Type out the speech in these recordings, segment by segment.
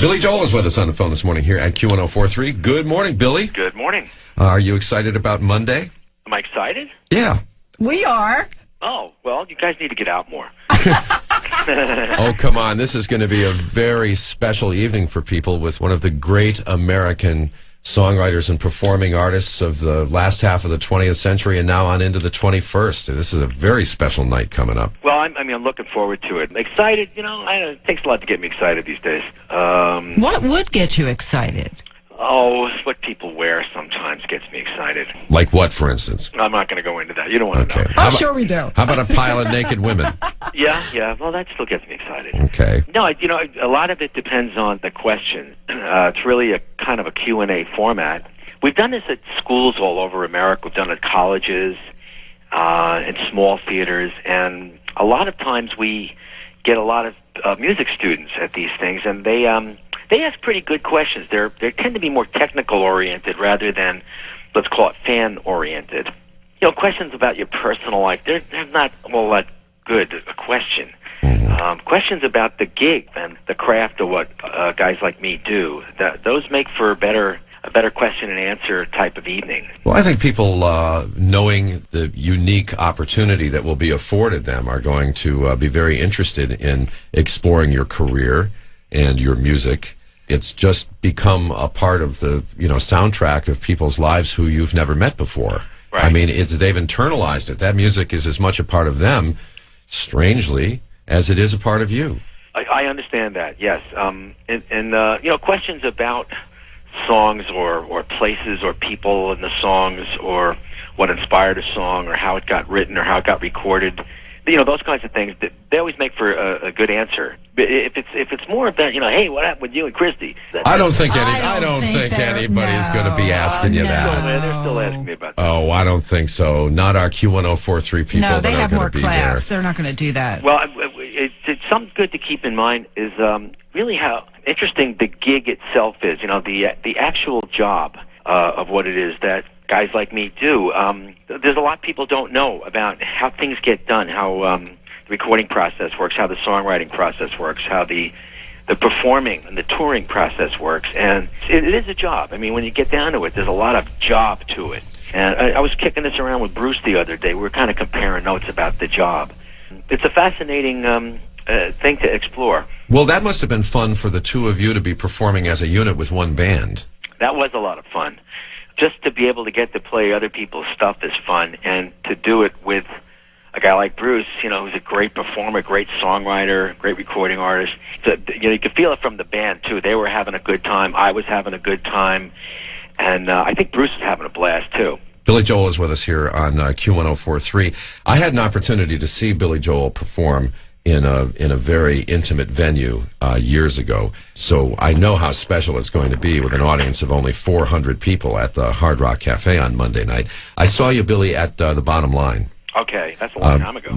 Billy Joel is with us on the phone this morning here at Q104.3. Good morning, Billy. Good morning. Are you excited about Monday? Am I excited? Yeah. We are. Oh, well, you guys need to get out more. Oh, come on. This is going to be a very special evening for people with one of the great American songwriters and performing artists of the last half of the 20th century and now on into the 21st. This is a very special night coming up. Well, I'm looking forward to it. Excited, it takes a lot to get me excited these days. What would get you excited? Oh, what people wear sometimes gets me excited. Like what, for instance? I'm not going to go into that. You don't want to know. Oh, sure we do. How about a pile of naked women? Yeah. Well, that still gets me excited. Okay. No, a lot of it depends on the question. It's really a kind of a Q&A format. We've done this at schools all over America. We've done it at colleges, in small theaters, and a lot of times we get a lot of music students at these things, and they ask pretty good questions. They tend to be more technical oriented rather than, let's call it, fan oriented. Questions about your personal life. They're not all that good a question. Mm-hmm. Questions about the gig and the craft of what guys like me do. Those make for a better question and answer type of evening. Well, I think people, knowing the unique opportunity that will be afforded them, are going to be very interested in exploring your career and your music. It's just become a part of the soundtrack of people's lives who you've never met before. Right. I mean, they've internalized it. That music is as much a part of them, strangely, as it is a part of you. I understand that, yes. And questions about songs or places or people in the songs or what inspired a song or how it got written or how it got recorded. Those kinds of things, they always make for a good answer. But if it's more about, hey, what happened with you and Christy? I don't think anybody's going to be asking you that. No, man, they're still asking me about that. Oh, I don't think so. Not our Q104.3 people. No, they have more class. There. They're not going to do that. Well, it's something good to keep in mind is really how interesting the gig itself is. The actual job of what it is that guys like me do. There's a lot people don't know about how things get done, how the recording process works, how the songwriting process works, how the performing and the touring process works. And it is a job. I mean, when you get down to it, there's a lot of job to it. And I was kicking this around with Bruce the other day. We were kind of comparing notes about the job. It's a fascinating thing to explore. Well, that must have been fun for the two of you to be performing as a unit with one band. That was a lot of fun. Just to be able to get to play other people's stuff is fun, and to do it with a guy like Bruce, who's a great performer, great songwriter, great recording artist. So, you could feel it from the band, too. They were having a good time. I was having a good time. And I think Bruce was having a blast, too. Billy Joel is with us here on Q104.3. I had an opportunity to see Billy Joel perform in a very intimate venue years ago. So I know how special it's going to be with an audience of only 400 people at the Hard Rock Cafe on Monday night. I saw you, Billy, at The Bottom Line. Okay, that's a long time ago.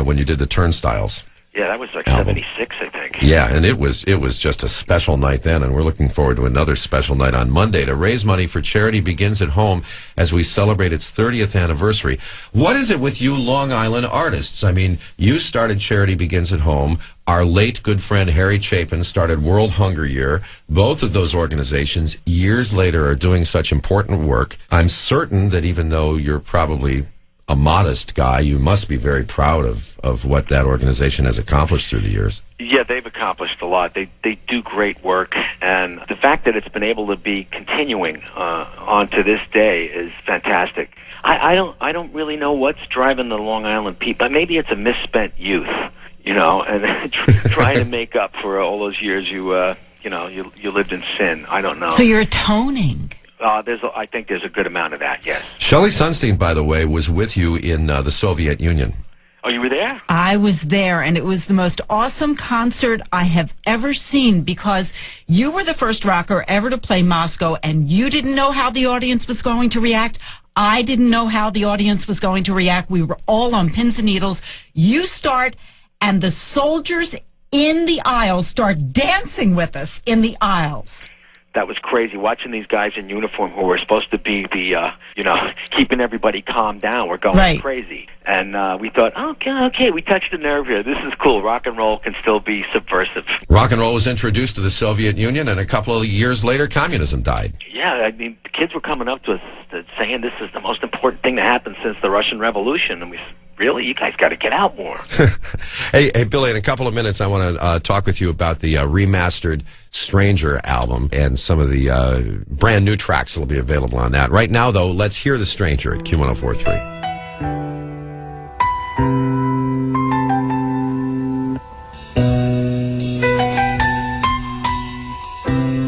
When you did the Turnstiles. Yeah, that was like album. 76, I think. Yeah, and it was just a special night then, and we're looking forward to another special night on Monday to raise money for Charity Begins at Home as we celebrate its 30th anniversary. What is it with you Long Island artists? I mean, you started Charity Begins at Home. Our late good friend Harry Chapin started World Hunger Year. Both of those organizations, years later, are doing such important work. I'm certain that even though you're probably a modest guy, you must be very proud of what that organization has accomplished through the years. Yeah, they've accomplished a lot. They do great work, and the fact that it's been able to be continuing on to this day is fantastic. I don't really know what's driving the Long Island people. Maybe it's a misspent youth, and trying to make up for all those years you lived in sin. I don't know. So you're atoning. I think there's a good amount of that, yes. Shelley Sunstein, by the way, was with you in the Soviet Union. Oh, you were there? I was there, and it was the most awesome concert I have ever seen because you were the first rocker ever to play Moscow, and you didn't know how the audience was going to react. I didn't know how the audience was going to react. We were all on pins and needles. You start, and the soldiers in the aisles start dancing with us in the aisles. that was crazy. Watching these guys in uniform who were supposed to be the, keeping everybody calm down. We're going crazy. And we thought, okay, we touched a nerve here. This is cool. Rock and roll can still be subversive. Rock and roll was introduced to the Soviet Union, and a couple of years later, communism died. Yeah, I mean, the kids were coming up to us saying this is the most important thing that happened since the Russian Revolution. And we really, you guys got to get out more. Hey, Billy, in a couple of minutes, I want to talk with you about the remastered Stranger album and some of the brand new tracks that will be available on that. Right now, though, let's hear The Stranger at Q104.3.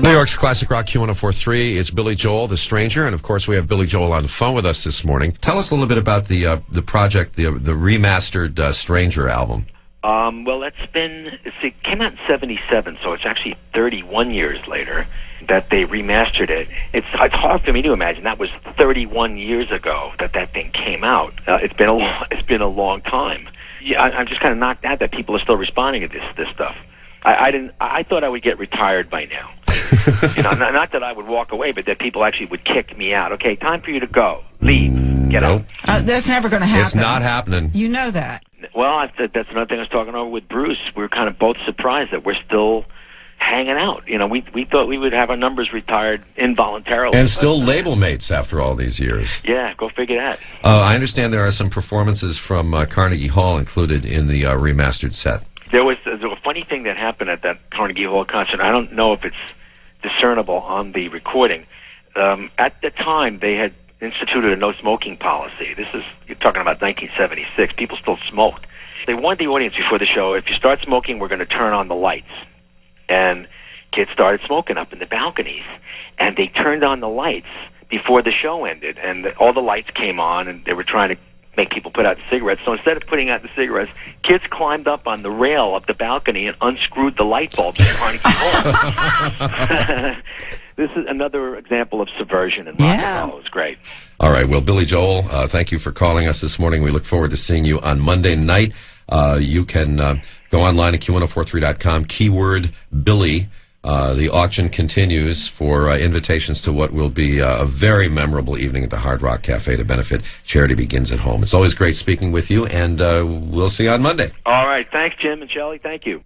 New York's Classic Rock Q104.3. It's Billy Joel, The Stranger, and of course we have Billy Joel on the phone with us this morning. Tell us a little bit about the project, the remastered Stranger album. Well, it came out in '77, so it's actually 31 years later that they remastered it. It's hard for me to imagine that was 31 years ago that thing came out. It's been a long time. Yeah, I'm just kind of knocked out that people are still responding to this stuff. I thought I would get retired by now. Not that I would walk away, but that people actually would kick me out. Okay, time for you to go. Leave. Get out. That's never going to happen. It's not happening. You know that. Well, that's another thing I was talking over with Bruce. We were kind of both surprised that we're still hanging out. We thought we would have our numbers retired involuntarily. And still label mates after all these years. Yeah, go figure that. I understand there are some performances from Carnegie Hall included in the remastered set. There was a funny thing that happened at that Carnegie Hall concert. I don't know if it's discernible on the recording. At the time, they had instituted a no-smoking policy. You're talking about 1976. People still smoked. They warned the audience before the show, if you start smoking, we're going to turn on the lights. And kids started smoking up in the balconies. And they turned on the lights before the show ended. And all the lights came on, and they were trying to make people put out the cigarettes. So instead of putting out the cigarettes, kids climbed up on the rail of the balcony and unscrewed the light bulbs in Carnegie Hall. This is another example of subversion in rock and roll. It's great. All right. Well, Billy Joel, thank you for calling us this morning. We look forward to seeing you on Monday night. You can go online at Q1043.com, keyword Billy. The auction continues for invitations to what will be a very memorable evening at the Hard Rock Cafe to benefit Charity Begins at Home. It's always great speaking with you, and we'll see you on Monday. All right. Thanks, Jim and Shelley. Thank you.